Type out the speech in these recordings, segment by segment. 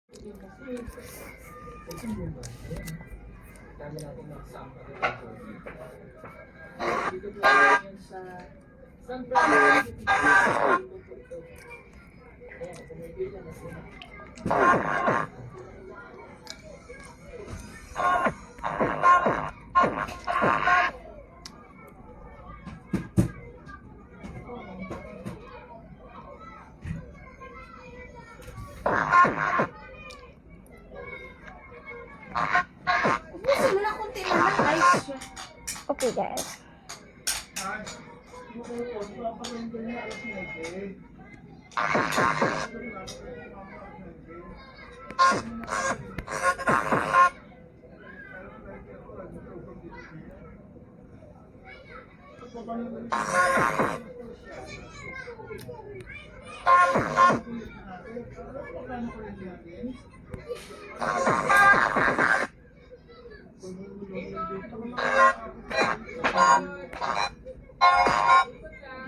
Dami natin mag-sample dito. Dito po yan sa San Francisco. Dito po ito. Ayan, kumipila na sila. Ubusin mo na konti naman, guys. Okay, guys.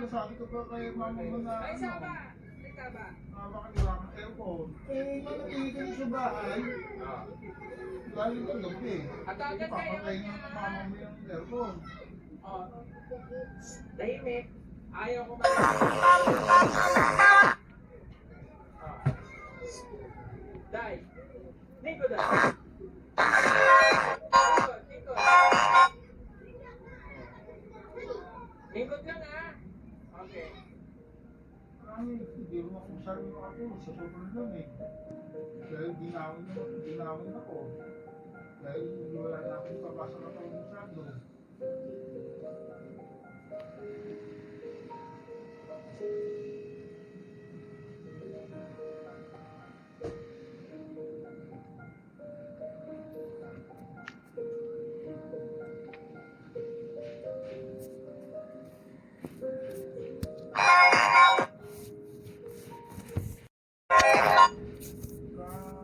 Sabi ko ba kay mama mo na bakit wala kang aircon? Manatili ka sa bahay. Galing ka gabi. Papatay ng mama mo yung aircon. Tahimik. Ayaw ko Day. Nico, Day. Nico. Lingkod lang ha. Okay. Hindi mo akong sabi mo ako sa sobrang lang eh. Dahil ginawin ako. Dahil wala na akong papasa na pang-musado.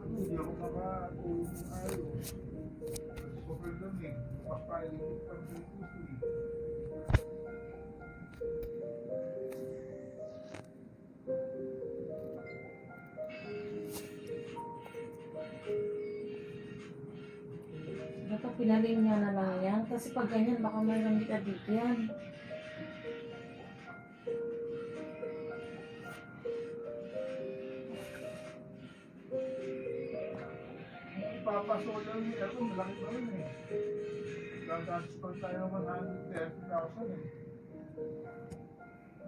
Hindi ako makatulog ng ayos. Sobrang lang eh. Papailin ko pa ng puso eh. Dapat pinaling niya na lang yan. Kasi pag ganyan, baka mayroon dikit yan. Papasolan niya ako, malaki pa rin eh. Gagastos pa tayo ng 130,000 eh.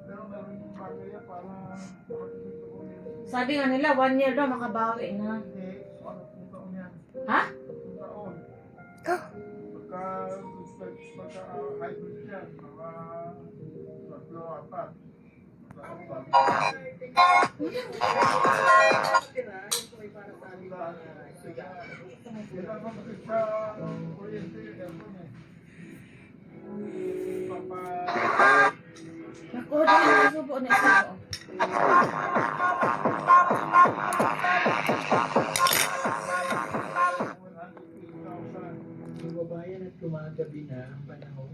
Pero meron yung bagay yan para makatulog ako niya. Sabi nga nila, 1 year daw makabawi na. Hindi, ano, kung taon yan. Ha? Kung taon. Pagka hybrid yan, mga 3-4. Naku, dahil nasubo na isubo. Yung babayan at kumagabi na ang panahon.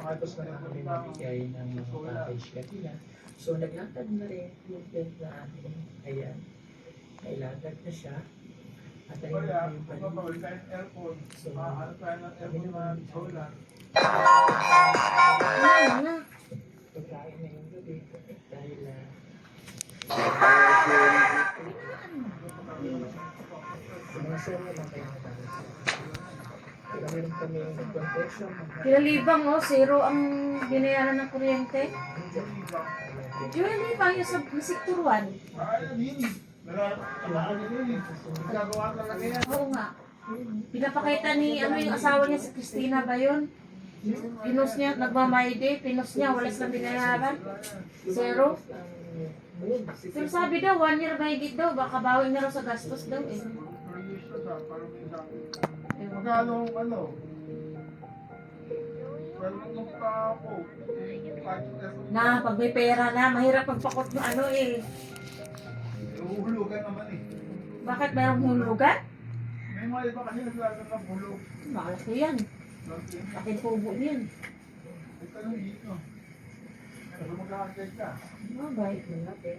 Tapos na kami mabigay ng mga package kanina. So naglatag na rin yung tent natin. Ayan. Nailagad na siya. At ayun na yung panahon. So kami naman solar. Ano na? Pagkain na yung gabi. Dahil mga solo lang kayo natapos. Kaya meron kami nag-confession. Kilalibang, oh, zero ang binayaran ng kuryente. Yung libang yung sa sector 1. Oo nga. Pinapakita ni, ano yung asawa niya, si Christina ba yun? Pinos niya, nagmamayde, pinos niya, wala silang binayaran. Zero. Pero sabi daw, 1 year mahigit daw, baka bawin na raw sa gastos daw eh. Magkano ano? Na, pag may pera na, mahirap magpakot ng ano eh. Uhulugan naman eh. Bakit mayroong hulugan? May mga iba kasi naglagan ng hulog. Malaki yan. Akin kubo niyan. Ito yung dito. Ano mag-aantay ka? Mabait na natin.